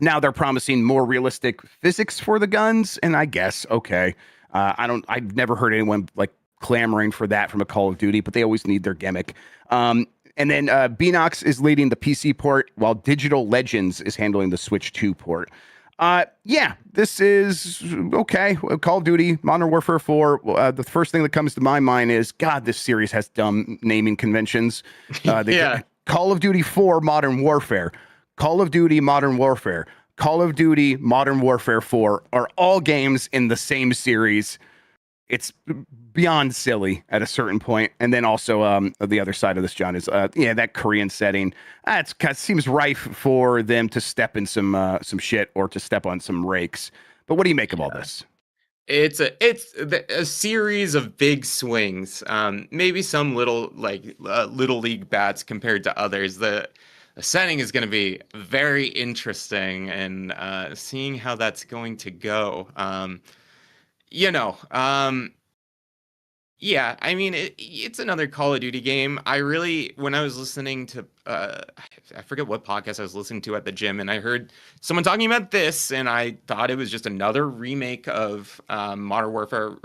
Now they're promising more realistic physics for the guns, and I guess, okay. I've never heard anyone clamoring for that from a Call of Duty, but they always need their gimmick. And then Beanox is leading the PC port, while Digital Legends is handling the Switch 2 port. This is okay. Call of Duty Modern Warfare 4. The first thing that comes to my mind is, God, this series has dumb naming conventions. Call of Duty 4 Modern Warfare. Call of Duty Modern Warfare, Call of Duty Modern Warfare 4 are all games in the same series. It's beyond silly at a certain point. And then also the other side of this, John, is that Korean setting. It seems rife for them to step in some shit or to step on some rakes. But what do you make of all this? It's a series of big swings. Maybe some little league bats compared to others. The setting is going to be very interesting, and seeing how that's going to go. It's another Call of Duty game. When I was listening to, I forget what podcast I was listening to at the gym, and I heard someone talking about this, and I thought it was just another remake of Modern Warfare.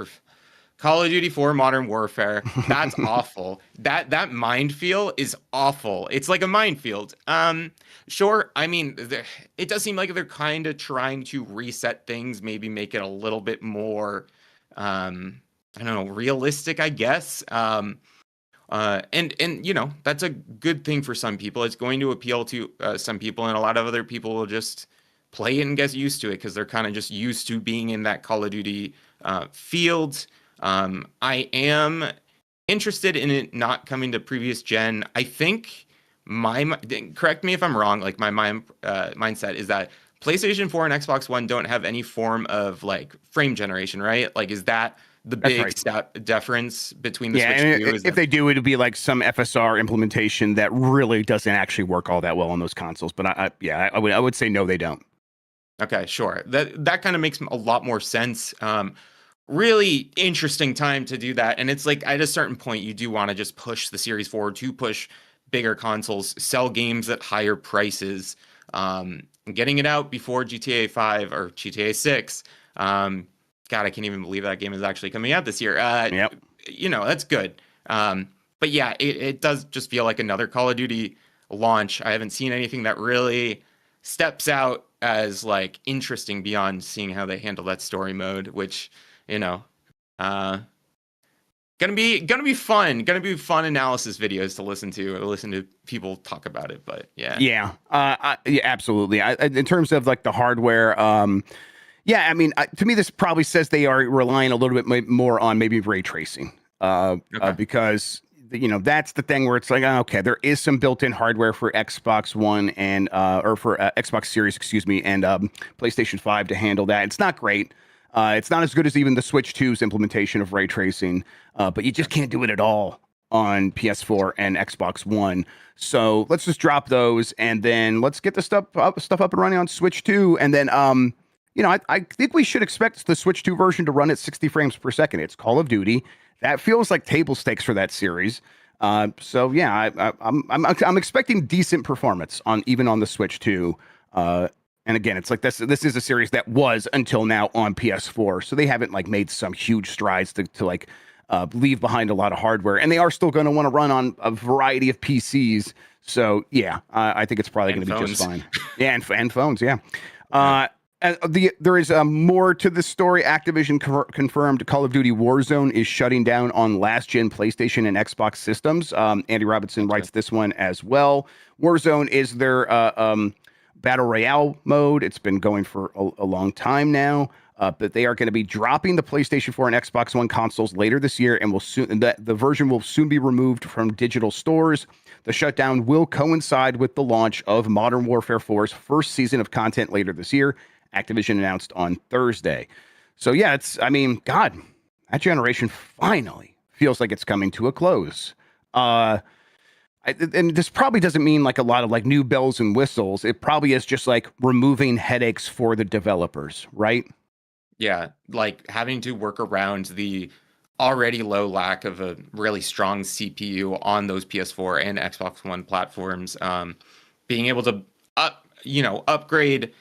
Call of Duty 4 Modern Warfare. That's awful. That minefield is awful. It's like a minefield. Sure. I mean, it does seem like they're kind of trying to reset things, maybe make it a little bit more, realistic, I guess. And that's a good thing for some people. It's going to appeal to some people, and a lot of other people will just play it and get used to it because they're kind of just used to being in that Call of Duty field. I am interested in it not coming to previous gen. I think correct me if I'm wrong, my mindset is that PlayStation 4 and Xbox One don't have any form of frame generation, right? Is that the big difference between the Switch 2? If they do, it would be some FSR implementation that really doesn't actually work all that well on those consoles. But I would say no, they don't. Okay, sure. That kind of makes a lot more sense. Really interesting time to do that. And it's at a certain point, you do want to just push the series forward to push bigger consoles sell games at higher prices. Getting it out before GTA 5 or GTA 6. God, I can't even believe that game is actually coming out this year. Yep. That's good. But yeah, it does just feel like another Call of Duty launch. I haven't seen anything that really steps out as like interesting beyond seeing how they handle that story mode, which, uh, gonna be fun. Gonna be fun analysis videos to listen to people talk about it. But yeah. Yeah, absolutely. In terms of like the hardware, yeah, I mean, to me, this probably says they are relying a little bit more on maybe ray tracing, because that's the thing where it's like, okay, there is some built-in hardware for Xbox One and or for Xbox Series, excuse me, and PlayStation 5 to handle that. It's not great. It's not as good as even the Switch 2's implementation of ray tracing, but you just can't do it at all on PS4 and Xbox One. So let's just drop those, and then let's get the stuff up and running on Switch 2, and then I think we should expect the Switch 2 version to run at 60 frames per second. It's Call of Duty. That feels like table stakes for that series. So yeah, I'm expecting decent performance even on the Switch 2. And again, it's like this is a series that was until now on PS4, so they haven't like made some huge strides to like leave behind a lot of hardware, and they are still going to want to run on a variety of PCs. So yeah, I think it's probably going to be just fine. Yeah, and phones. Yeah. There is more to this story. Activision confirmed Call of Duty Warzone is shutting down on last-gen PlayStation and Xbox systems. Andy Robinson writes this one as well. Warzone is their Battle Royale mode. It's been going for a long time now, but they are going to be dropping the PlayStation 4 and Xbox One consoles later this year, and the version will soon be removed from digital stores. The shutdown will coincide with the launch of Modern Warfare 4's first season of content later this year. Activision announced on Thursday. So yeah, God, that generation finally feels like it's coming to a close. And this probably doesn't mean like a lot of like new bells and whistles. It probably is just like removing headaches for the developers, right? Yeah, like having to work around the already low lack of a really strong CPU on those PS4 and Xbox One platforms. Being able to upgrade.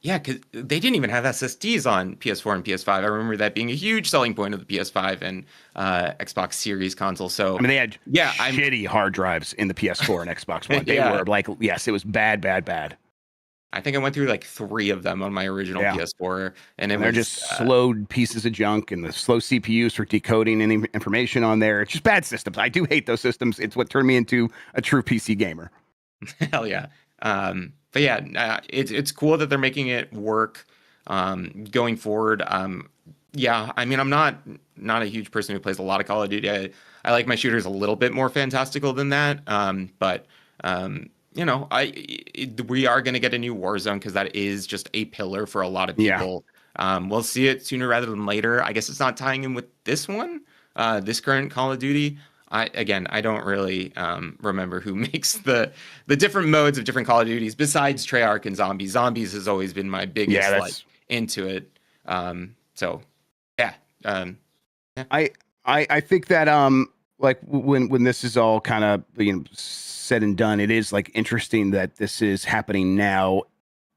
Yeah, because they didn't even have SSDs on PS4 and PS5. I remember that being a huge selling point of the PS5 and Xbox Series console. So they had shitty hard drives in the PS4 and Xbox One. They were like, yes, it was bad. I think I went through like 3 of them on my original PS4, and they're just slowed pieces of junk and the slow CPUs for decoding any information on there. It's just bad systems. I do hate those systems. It's what turned me into a true PC gamer. Hell yeah. But yeah, it's cool that they're making it work going forward. Yeah, I mean, I'm not a huge person who plays a lot of Call of Duty. I like my shooters a little bit more fantastical than that. But we are going to get a new Warzone because that is just a pillar for a lot of people. Yeah. We'll see it sooner rather than later. I guess it's not tying in with this one, this current Call of Duty. I don't really remember who makes the different modes of different Call of Duties besides Treyarch and Zombies. Zombies has always been my biggest into it. So yeah. I think that like when this is all kind of said and done, it is like interesting that this is happening now,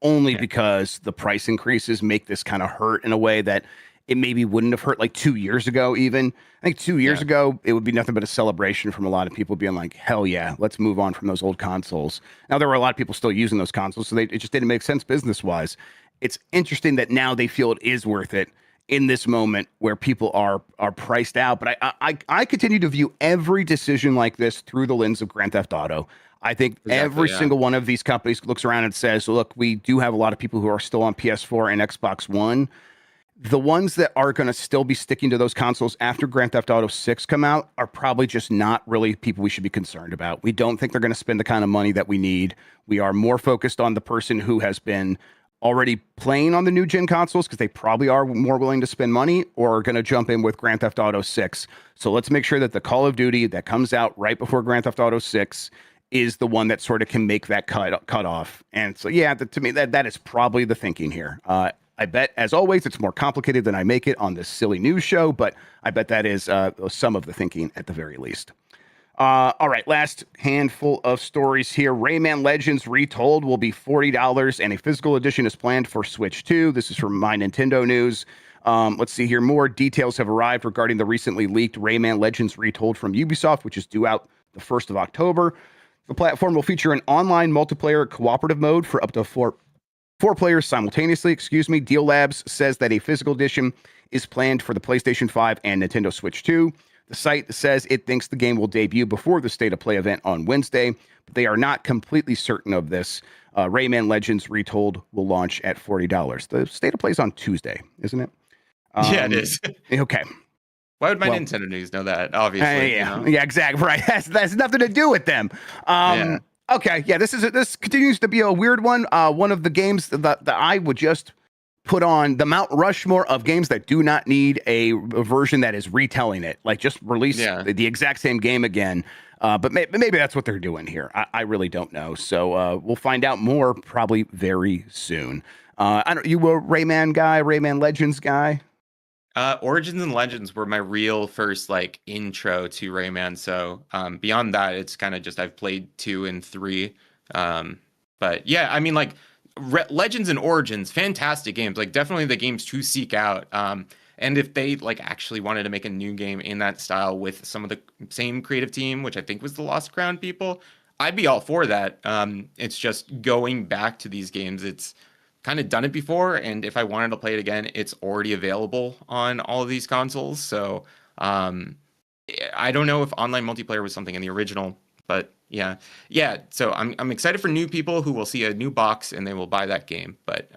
only because the price increases make this kind of hurt in a way that it maybe wouldn't have hurt like 2 years ago. Even I think 2 years ago, it would be nothing but a celebration from a lot of people being like, hell yeah, let's move on from those old consoles. Now, there were a lot of people still using those consoles, so it just didn't make sense business wise. It's interesting that now they feel it is worth it in this moment where people are priced out. But I continue to view every decision like this through the lens of Grand Theft Auto. I think every single one of these companies looks around and says, look, we do have a lot of people who are still on PS4 and Xbox One. The ones that are going to still be sticking to those consoles after Grand Theft Auto 6 come out are probably just not really people we should be concerned about. We don't think they're going to spend the kind of money that we need. We are more focused on the person who has been already playing on the new gen consoles because they probably are more willing to spend money or are going to jump in with Grand Theft Auto 6. So let's make sure that the Call of Duty that comes out right before Grand Theft Auto 6 is the one that sort of can make that cut off. And so, yeah, to me, that is probably the thinking here. I bet, as always, it's more complicated than I make it on this silly news show, but I bet that is some of the thinking at the very least. All right, last handful of stories here. Rayman Legends Retold will be $40, and a physical edition is planned for Switch 2. This is from My Nintendo News. Let's see here. More details have arrived regarding the recently leaked Rayman Legends Retold from Ubisoft, which is due out the 1st of October. The platform will feature an online multiplayer cooperative mode for up to four players simultaneously. Deal Labs says that a physical edition is planned for the PlayStation 5 and Nintendo Switch 2. The site says it thinks the game will debut before the State of Play event on Wednesday, but they are not completely certain of this. Rayman Legends Retold will launch at $40. The State of Play is on Tuesday, isn't it? Yeah, it is. Okay. Why would my Nintendo News know that? Obviously, yeah, exactly. Right. That's nothing to do with them. Yeah. Okay, yeah, this continues to be a weird one. One of the games that I would just put on the Mount Rushmore of games that do not need a version that is retelling it. Like, just release the exact same game again. But maybe that's what they're doing here. I really don't know. So we'll find out more probably very soon. You were Rayman guy, Rayman Legends guy? Origins and Legends were my real first like intro to Rayman. So beyond that, it's kind of just I've played 2 and 3. But yeah, I mean, like Legends and Origins, fantastic games. Like definitely the games to seek out. And if they like actually wanted to make a new game in that style with some of the same creative team, which I think was the Lost Crown people, I'd be all for that. It's just going back to these games. It's kind of done it before, and if I wanted to play it again, it's already available on all of these consoles. So I don't know if online multiplayer was something in the original, but yeah. So I'm excited for new people who will see a new box and they will buy that game. But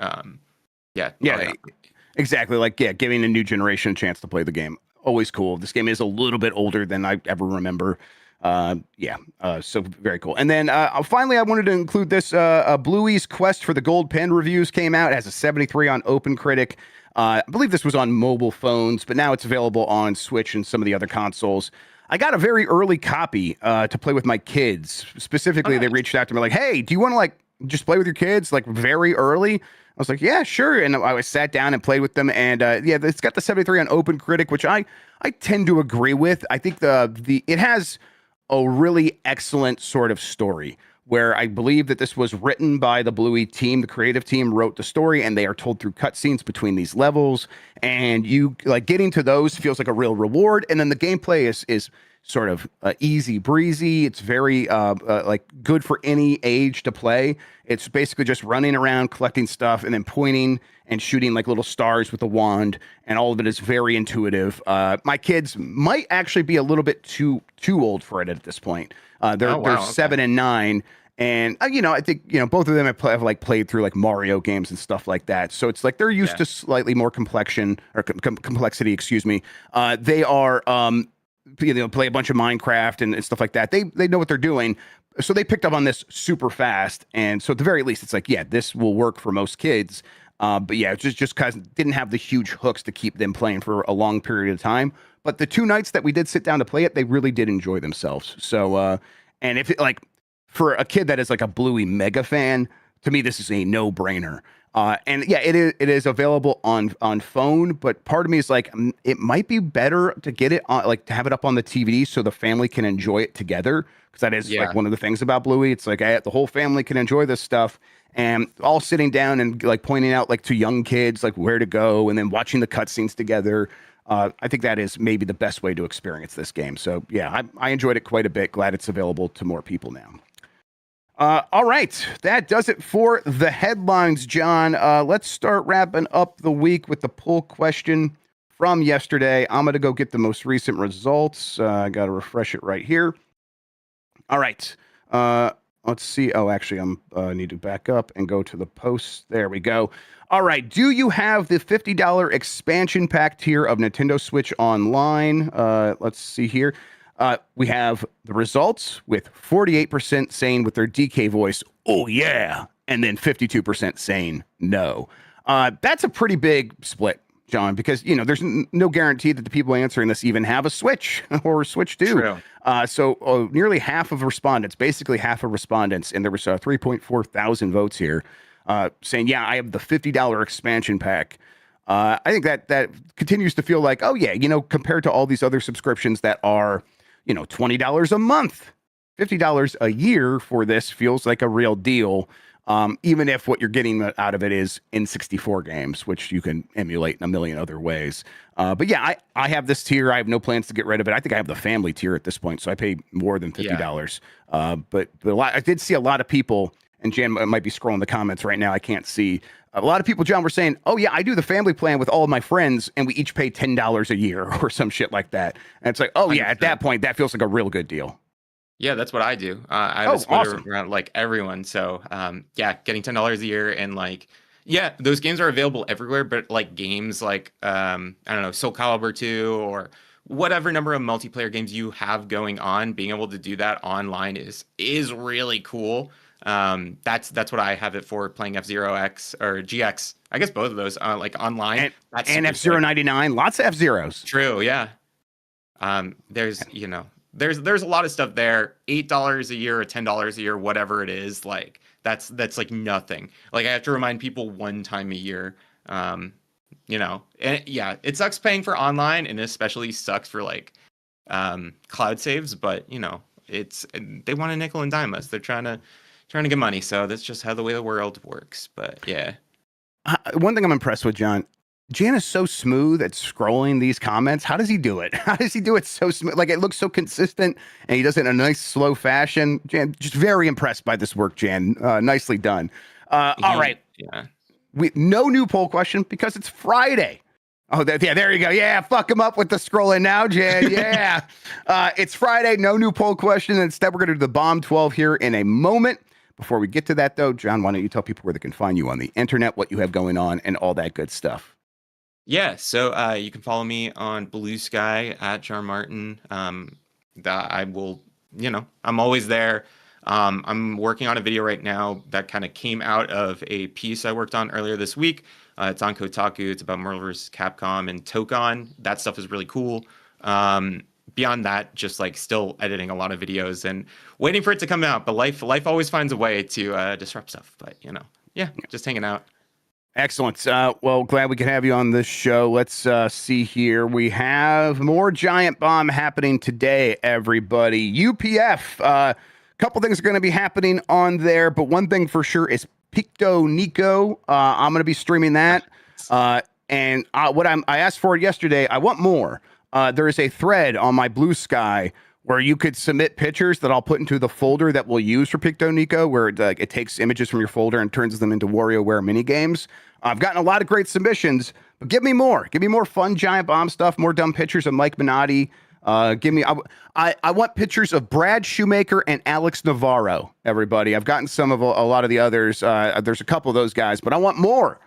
exactly. Like giving a new generation a chance to play the game, always cool. This game is a little bit older than I ever remember. So very cool. And then finally, I wanted to include this. Bluey's Quest for the Gold Pen reviews came out. It has a 73 on OpenCritic. I believe this was on mobile phones, but now it's available on Switch and some of the other consoles. I got a very early copy to play with my kids. Specifically, They reached out to me like, "Hey, do you want to like just play with your kids like very early?" I was like, "Yeah, sure." And I sat down and played with them. And it's got the 73 on OpenCritic, which I tend to agree with. I think it has a really excellent sort of story where I believe that this was written by the Bluey team. The creative team wrote the story, and they are told through cutscenes between these levels. And you like getting to those feels like a real reward. And then the gameplay is sort of easy breezy. It's very like good for any age to play. It's basically just running around, collecting stuff, and then pointing and shooting like little stars with a wand. And all of it is very intuitive. My kids might actually be a little bit too old for it at this point. They're 7 and 9. And, I think, both of them have like played through like Mario games and stuff like that. So it's like they're used to slightly more complexity, excuse me. They are, play a bunch of Minecraft and stuff like that. They know what they're doing. So they picked up on this super fast. And so at the very least, it's like, this will work for most kids. But yeah, just because didn't have the huge hooks to keep them playing for a long period of time. But the 2 nights that we did sit down to play it, they really did enjoy themselves. So, and if it, like for a kid that is like a Bluey mega fan, to me, this is a no-brainer. And yeah, it is available on phone, but part of me is like, it might be better to get it on, like to have it up on the TV so the family can enjoy it together. Because that is like one of the things about Bluey. It's like the whole family can enjoy this stuff, and all sitting down and like pointing out like to young kids like where to go, and then watching the cutscenes together. I think that is maybe the best way to experience this game. So yeah, I enjoyed it quite a bit. Glad it's available to more people now. All right, that does it for the headlines, John. Let's start wrapping up the week with the poll question from yesterday. I'm going to go get the most recent results. I got to refresh it right here. All right. Let's see. Oh, actually, I need to back up and go to the posts. There we go. All right. Do you have the $50 expansion pack tier of Nintendo Switch Online? Let's see here. We have the results with 48% saying with their DK voice, "Oh yeah," and then 52% saying no. That's a pretty big split, John, because there's no guarantee that the people answering this even have a Switch or Switch 2. True. So nearly half of respondents, basically half of respondents, and there was 3.4 thousand votes here, saying, "Yeah, I have the $50 expansion pack." I think that continues to feel like, oh yeah, compared to all these other subscriptions that are $20 a month, $50 a year for this feels like a real deal. Even if what you're getting out of it is N64 games, which you can emulate in a million other ways. But yeah, I have this tier. I have no plans to get rid of it. I think I have the family tier at this point, so I pay more than $50. But I did see a lot of people, and Jan might be scrolling the comments right now. I can't see. A lot of people, John, were saying, oh yeah, I do the family plan with all of my friends, and we each pay $10 a year or some shit like that. And it's like, oh yeah, at that point, that feels like a real good deal. Yeah, that's what I do. I have a splitter around like everyone. So yeah, getting $10 a year and like, yeah, those games are available everywhere, but like games like I don't know, Soul Calibur 2 or whatever number of multiplayer games you have going on, being able to do that online is really cool. That's what I have it for, playing F-Zero X or GX. I guess both of those like online. And F-Zero 99, lots of F-Zeros. True, yeah. There's there's a lot of stuff there. $8 a year or $10 a year, whatever it is, like that's like nothing. Like I have to remind people one time a year. And yeah, it sucks paying for online, and especially sucks for like cloud saves, but they want to nickel and dime us. They're trying to get money, so that's just how the way the world works. But yeah. One thing I'm impressed with, John, Jan is so smooth at scrolling these comments. How does he do it? How does he do it so smooth? Like, it looks so consistent, and he does it in a nice, slow fashion. Jan, just very impressed by this work, Jan. Nicely done. All right. Yeah. No new poll question because it's Friday. Oh, there you go. Yeah, fuck him up with the scrolling now, Jan. Yeah. It's Friday. No new poll question. Instead, we're going to do the Bomb 12 here in a moment. Before we get to that, though, John, why don't you tell people where they can find you on the internet, what you have going on, and all that good stuff? Yeah, so you can follow me on Blue Sky at Jon Martin. I will, I'm always there. I'm working on a video right now that kind of came out of a piece I worked on earlier this week. It's on Kotaku. It's about Marvel vs. Capcom and Tokon. That stuff is really cool. Beyond that, just like still editing a lot of videos and waiting for it to come out. But life always finds a way to disrupt stuff. But yeah, just hanging out. Excellent. Well, glad we could have you on this show. Let's see here. We have more Giant Bomb happening today, everybody. UPF. Couple things are going to be happening on there, but one thing for sure is Picto Nico. I'm going to be streaming that. And I asked for it yesterday. I want more. There is a thread on my Blue Sky where you could submit pictures that I'll put into the folder that we'll use for Picto Nico, where it takes images from your folder and turns them into WarioWare mini games. I've gotten a lot of great submissions, but give me more. Give me more fun Giant Bomb stuff, more dumb pictures of Mike Minotti. I want pictures of Brad Shoemaker and Alex Navarro, everybody. I've gotten some of a lot of the others. There's a couple of those guys, but I want more.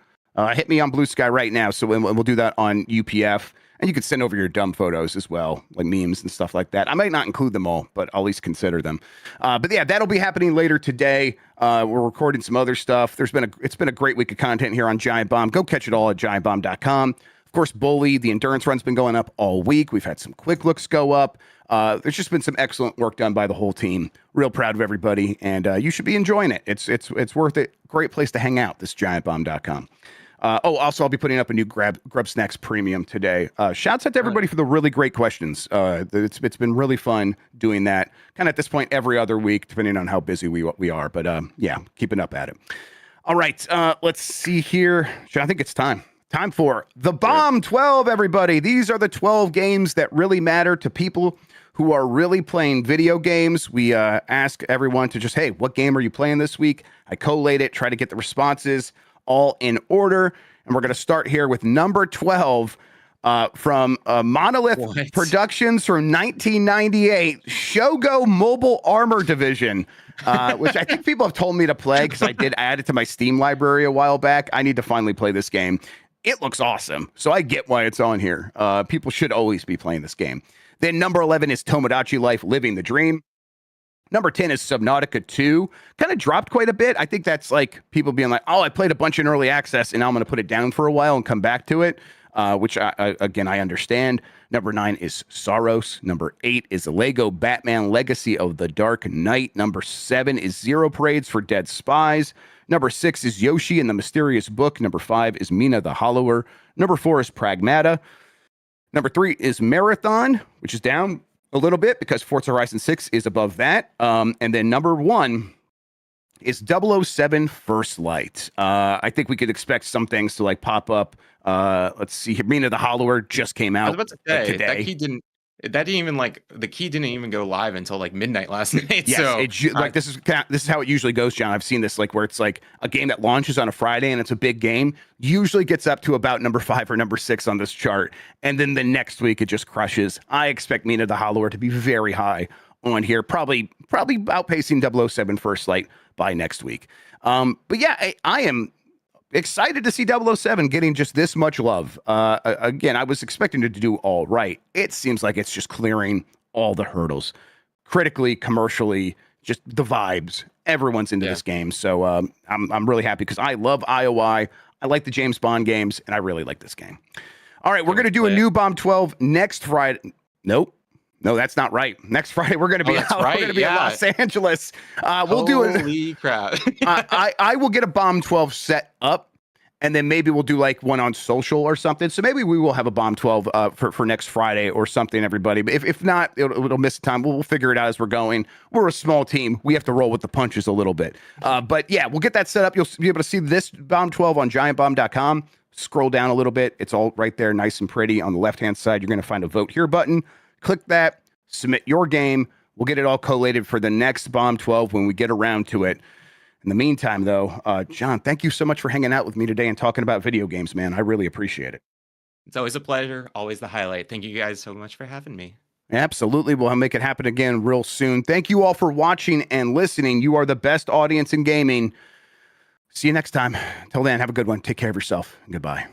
Hit me on Blue Sky right now, so we'll do that on UPF. And you can send over your dumb photos as well, like memes and stuff like that. I might not include them all, but I'll at least consider them. But yeah, that'll be happening later today. We're recording some other stuff. It's been a great week of content here on Giant Bomb. Go catch it all at giantbomb.com. Of course, Bully, the endurance run's been going up all week. We've had some quick looks go up. There's just been some excellent work done by the whole team. Real proud of everybody, and you should be enjoying it. It's worth it. Great place to hang out, this giantbomb.com. Also, I'll be putting up a new Grubb Snacks Premium today. Shouts out to everybody for the really great questions. It's been really fun doing that. Kind of at this point every other week, depending on how busy we are. But yeah, keeping up at it. All right, let's see here. I think it's time. Time for the Bomb 12, everybody. These are the 12 games that really matter to people who are really playing video games. We ask everyone to just, hey, what game are you playing this week? I collate it, try to get the responses all in order. And we're going to start here with number 12 from Monolith Productions from 1998, Shogo Mobile Armor Division, which I think people have told me to play because I did add it to my Steam library a while back. I need to finally play this game. It looks awesome, so I get why it's on here. People should always be playing this game. Then number 11 is Tomodachi Life Living the Dream. Number 10 is Subnautica 2. Kind of dropped quite a bit. I think that's like people being like, oh, I played a bunch in early access and now I'm going to put it down for a while and come back to it, which I understand. Number 9 is Saros. Number 8 is Lego Batman Legacy of the Dark Knight. Number 7 is Zero Parades for Dead Spies. Number 6 is Yoshi and the Mysterious Book. Number 5 is Mina the Hollower. Number 4 is Pragmata. Number 3 is Marathon, which is down a little bit because Forza Horizon 6 is above that. And then number 1 is 007 First Light. I think we could expect some things to like pop up. Let's see here. Mina the Hollower just came out I was about to say today. that didn't even like the key didn't even go live until like midnight last night. Yes, So like this is how it usually goes, John. I've seen this like where it's like a game that launches on a Friday and it's a big game, usually gets up to about number 5 or number 6 on this chart, and then the next week it just crushes. I expect Mina the Hollower to be very high on here, probably outpacing 007 First Light by next week. But yeah, I am excited to see 007 getting just this much love. Again, I was expecting it to do all right. It seems like it's just clearing all the hurdles, critically, commercially, just the vibes. Everyone's into this game, so I'm really happy because I love IOI. I like the James Bond games, and I really like this game. All right, we're gonna do a new Bomb 12 next Friday. Nope. No, that's not right. Next Friday, we're going to be out. Right. We're going to be in Los Angeles. We'll do it. Holy crap. I will get a Bomb 12 set up, and then maybe we'll do like one on social or something. So maybe we will have a Bomb 12 for next Friday or something, everybody. But if not, it'll miss time. We'll figure it out as we're going. We're a small team. We have to roll with the punches a little bit. But yeah, we'll get that set up. You'll be able to see this Bomb 12 on giantbomb.com. Scroll down a little bit. It's all right there, nice and pretty. On the left-hand side, you're going to find a vote here button. Click that, submit your game. We'll get it all collated for the next Bomb 12 when we get around to it. In the meantime, though, John, thank you so much for hanging out with me today and talking about video games, man. I really appreciate it. It's always a pleasure, always the highlight. Thank you guys so much for having me. Absolutely. We'll make it happen again real soon. Thank you all for watching and listening. You are the best audience in gaming. See you next time. Till then, have a good one. Take care of yourself. Goodbye.